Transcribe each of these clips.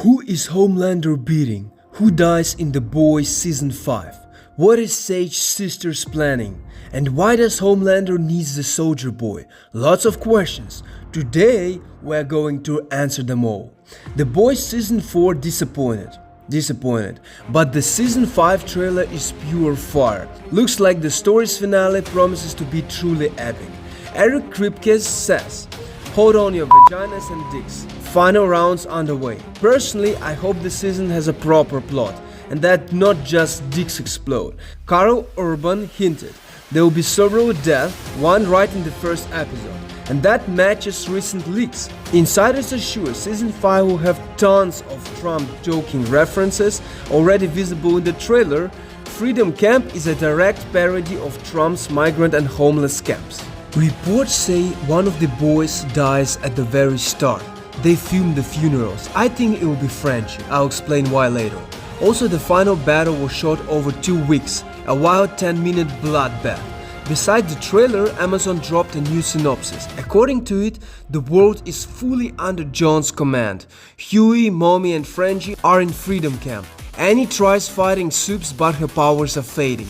Who is Homelander beating? Who dies in The Boys Season 5? What is Sage's sister's planning? And why does Homelander needs the Soldier Boy? Lots of questions. Today we're going to answer them all. The Boys Season 4 disappointed, but the Season 5 trailer is pure fire. Looks like the story's finale promises to be truly epic. Eric Kripke says, "Hold on your vaginas and dicks. Final rounds underway. Personally, I hope the season has a proper plot and that not just dicks explode." Carl Urban hinted there will be several deaths, one right in the first episode, and that matches recent leaks. Insiders assure Season 5 will have tons of Trump-joking references already visible in the trailer. Freedom Camp is a direct parody of Trump's migrant and homeless camps. Reports say one of the boys dies at the very start. They filmed the funerals. I think it will be Frenchie. I'll explain why later. Also, the final battle was shot over 2 weeks, a wild 10-minute bloodbath. Besides the trailer, Amazon dropped a new synopsis. According to it, the world is fully under John's command. Huey, Mommy and Frenchie are in Freedom Camp. Annie tries fighting Soups, but her powers are fading.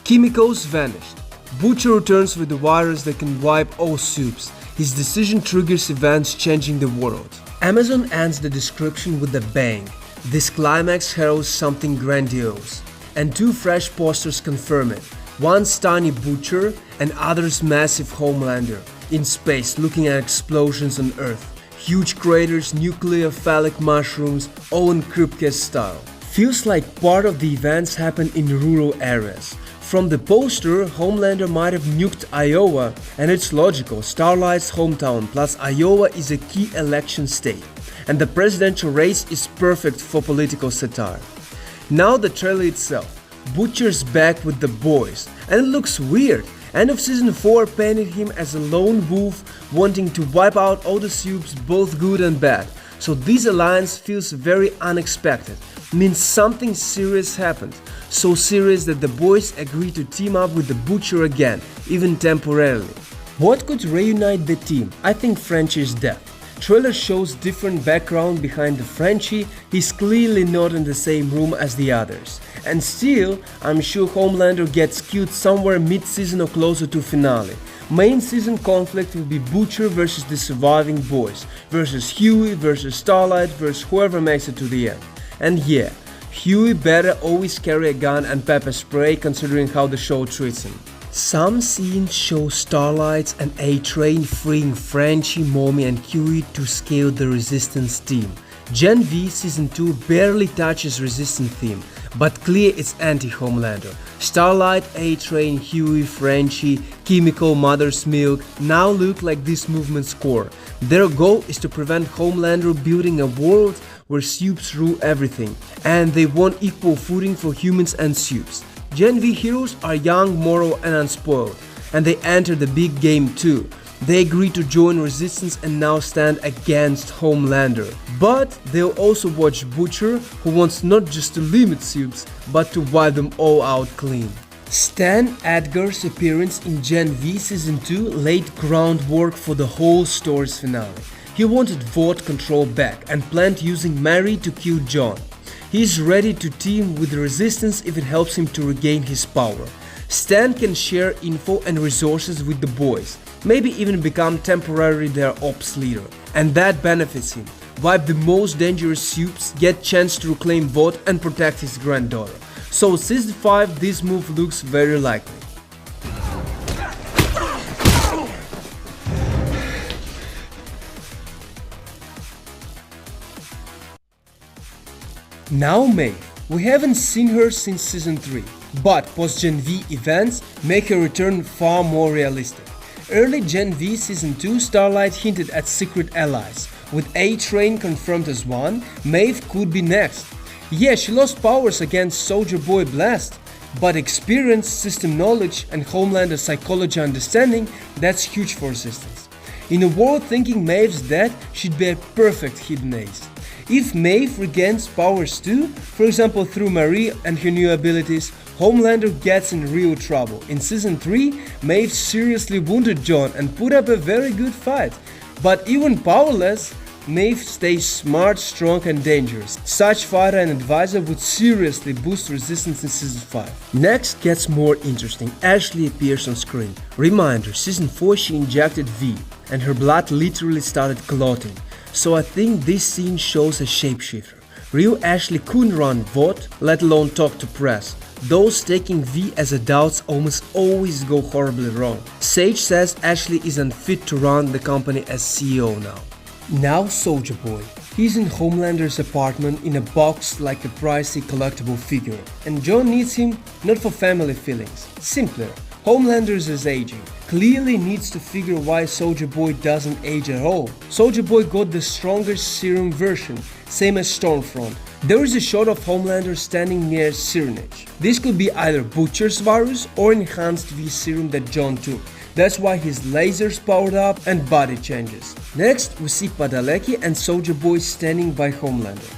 Chemicals vanished. Butcher returns with a virus that can wipe all Soups. His decision triggers events changing the world. Amazon ends the description with a bang. This climax heralds something grandiose. And 2 fresh posters confirm it. One's tiny Butcher and other's massive Homelander. In space, looking at explosions on Earth. Huge craters, nuclear phallic mushrooms, all in Kripke's style. Feels like part of the events happen in rural areas. From the poster, Homelander might have nuked Iowa, and it's logical, Starlight's hometown, plus Iowa is a key election state, and the presidential race is perfect for political satire. Now the trailer itself. Butcher's back with the boys, and it looks weird. End of Season 4 painted him as a lone wolf wanting to wipe out all the Supes, both good and bad. So this alliance feels very unexpected. Means something serious happened. So serious that the boys agreed to team up with the Butcher again, even temporarily. What could reunite the team? I think Frenchie's death. Trailer shows different background behind the Frenchie. He's clearly not in the same room as the others. And still, I'm sure Homelander gets killed somewhere mid-season or closer to finale. Main season conflict will be Butcher versus the surviving boys, versus Huey versus Starlight versus whoever makes it to the end. And yeah, Huey better always carry a gun and pepper spray considering how the show treats him. Some scenes show Starlight and A-Train freeing Frenchie, Mommy and Huey to scale the Resistance team. Gen V Season 2 barely touches Resistance theme, but clear it's anti-Homelander. Starlight, A-Train, Huey, Frenchie, Chemical, Mother's Milk now look like this movement's core. Their goal is to prevent Homelander building a world where Supes rule everything, and they want equal footing for humans and Supes. Gen V heroes are young, moral and unspoiled, and they enter the big game too. They agree to join Resistance and now stand against Homelander. But they'll also watch Butcher, who wants not just to limit Supes, but to wipe them all out clean. Stan Edgar's appearance in Gen V Season 2 laid groundwork for the whole story's finale. He wanted Vought control back and planned using Mary to kill John. He's ready to team with the Resistance if it helps him to regain his power. Stan can share info and resources with the boys, maybe even become temporarily their ops leader. And that benefits him. Wipe the most dangerous Supes, get chance to reclaim Vought and protect his granddaughter. So Season 5, this move looks very likely. Now Maeve. We haven't seen her since Season 3, but post-Gen V events make her return far more realistic. Early Gen V Season 2 Starlight hinted at secret allies. With A-Train confirmed as one, Maeve could be next. Yeah, she lost powers against Soldier Boy Blast, but experience, system knowledge and Homelander psychology understanding, that's huge for Resistance. In a world thinking Maeve's dead, she'd be a perfect hidden ace. If Maeve regains powers too, for example through Marie and her new abilities, Homelander gets in real trouble. In Season 3, Maeve seriously wounded John and put up a very good fight. But even powerless, Maeve stays smart, strong and dangerous. Such fighter and advisor would seriously boost resistance in Season 5. Next gets more interesting. Ashley appears on screen. Reminder, Season 4 she injected V and her blood literally started clotting. So I think this scene shows a shapeshifter. Real Ashley couldn't run VOD, let alone talk to press. Those taking V as adults almost always go horribly wrong. Sage says Ashley is unfit to run the company as CEO now. Now Soldier Boy. He's in Homelander's apartment in a box like a pricey collectible figure. And John needs him not for family feelings. Simpler. Homelander is aging. Clearly needs to figure why Soldier Boy doesn't age at all. Soldier Boy got the strongest serum version, same as Stormfront. There is a shot of Homelander standing near syringe. This could be either Butcher's virus or enhanced V serum that John took. That's why his lasers powered up and body changes. Next, we see Padalecki and Soldier Boy standing by Homelander.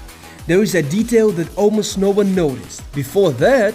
There is a detail that almost no one noticed. Before that,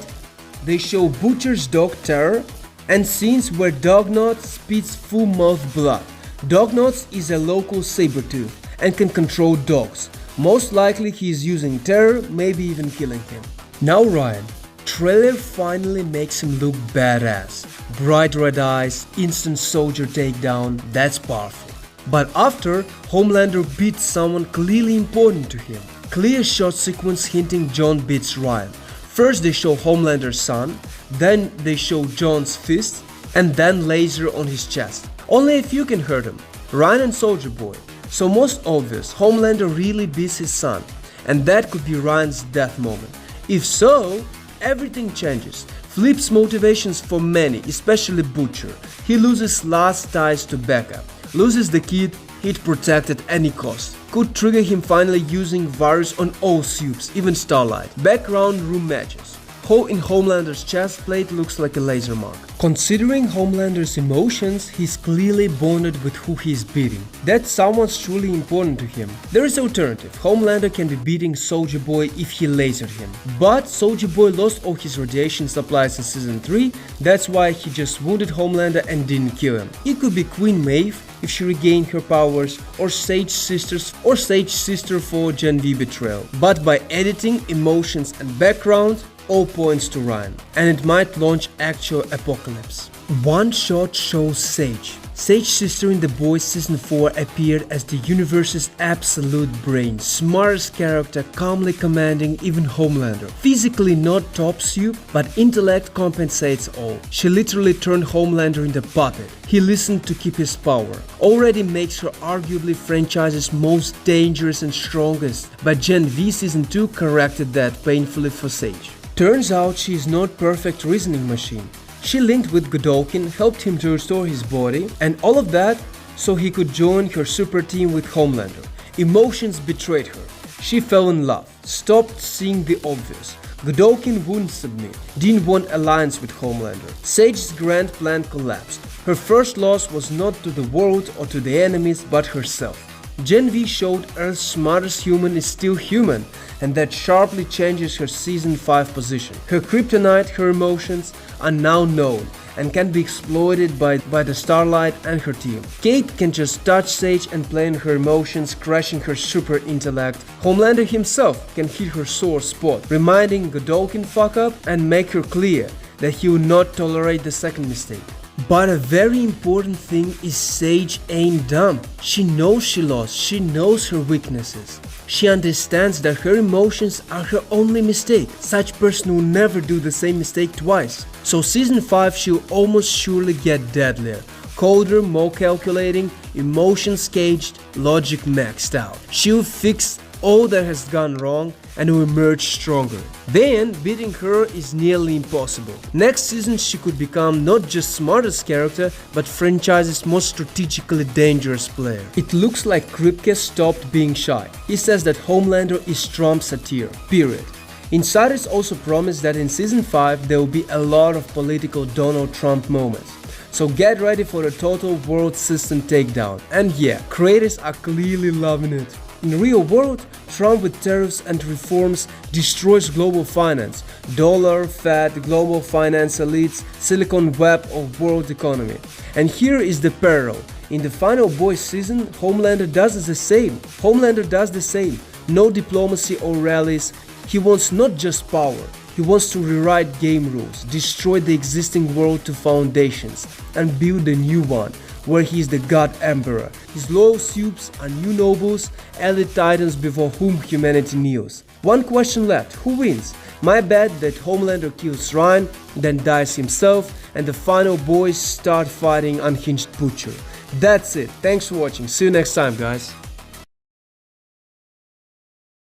they show Butcher's dog Terror and scenes where Dognauts spits full-mouth blood. Dognauts is a local saber-tooth and can control dogs. Most likely he is using Terror, maybe even killing him. Now Ryan. Trailer finally makes him look badass. Bright red eyes, instant soldier takedown, that's powerful. But after, Homelander beats someone clearly important to him. Clear shot sequence hinting John beats Ryan. First they show Homelander's son, then they show John's fist, and then laser on his chest. Only a few can hurt him, Ryan and Soldier Boy. So most obvious, Homelander really beats his son, and that could be Ryan's death moment. If so, everything changes. Flips motivations for many, especially Butcher. He loses last ties to Becca, loses the kid he'd protect at any cost. Could trigger him finally using virus on all soups, even Starlight. Background room matches. Hole in Homelander's chest plate looks like a laser mark. Considering Homelander's emotions, he's clearly bonded with who he's beating. That someone's truly important to him. There is alternative. Homelander can be beating Soldier Boy if he lasered him. But Soldier Boy lost all his radiation supplies in Season 3, that's why he just wounded Homelander and didn't kill him. It could be Queen Maeve if she regained her powers, or Sage Sister for Gen V betrayal. But by editing, emotions and background, all points to Ryan, and it might launch actual apocalypse. One shot shows Sage. Sage's sister in The Boys Season 4 appeared as the universe's absolute brain, smartest character, calmly commanding even Homelander. Physically not top soup, but intellect compensates all. She literally turned Homelander into a puppet. He listened to keep his power. Already makes her arguably franchise's most dangerous and strongest, but Gen V Season 2 corrected that painfully for Sage. Turns out she is not perfect reasoning machine. She linked with Godolkin, helped him to restore his body, and all of that so he could join her super team with Homelander. Emotions betrayed her. She fell in love, stopped seeing the obvious. Godolkin wouldn't submit, didn't want alliance with Homelander. Sage's grand plan collapsed. Her first loss was not to the world or to the enemies, but herself. Gen V showed Earth's smartest human is still human, and that sharply changes her Season 5 position. Her kryptonite, her emotions, are now known and can be exploited by the Starlight and her team. Kate can just touch Sage and play on her emotions, crashing her super intellect. Homelander himself can hit her sore spot, reminding Godolkin fuck up and make her clear that he will not tolerate the second mistake. But a very important thing is Sage ain't dumb. She knows she lost, she knows her weaknesses. She understands that her emotions are her only mistake. Such person will never do the same mistake twice. So Season 5 she'll almost surely get deadlier. Colder, more calculating, emotions caged, logic maxed out. She'll fix all that has gone wrong and will emerge stronger. Then, beating her is nearly impossible. Next season she could become not just smartest character, but franchise's most strategically dangerous player. It looks like Kripke stopped being shy. He says that Homelander is Trump's satire, period. Insiders also promise that in Season 5 there will be a lot of political Donald Trump moments. So get ready for the total world system takedown. And yeah, creators are clearly loving it. In the real world, Trump with tariffs and reforms destroys global finance. Dollar, Fed, global finance elites, Silicon Web of world economy. And here is the peril. In the final Boys season, Homelander does the same. No diplomacy or rallies. He wants not just power. He wants to rewrite game rules, destroy the existing world to foundations, and build a new one, where he is the God Emperor. His loyal supes are new nobles, elite titans before whom humanity kneels. One question left, who wins? My bet that Homelander kills Ryan, then dies himself, and the final Boys start fighting Unhinged Butcher. That's it, thanks for watching, see you next time guys.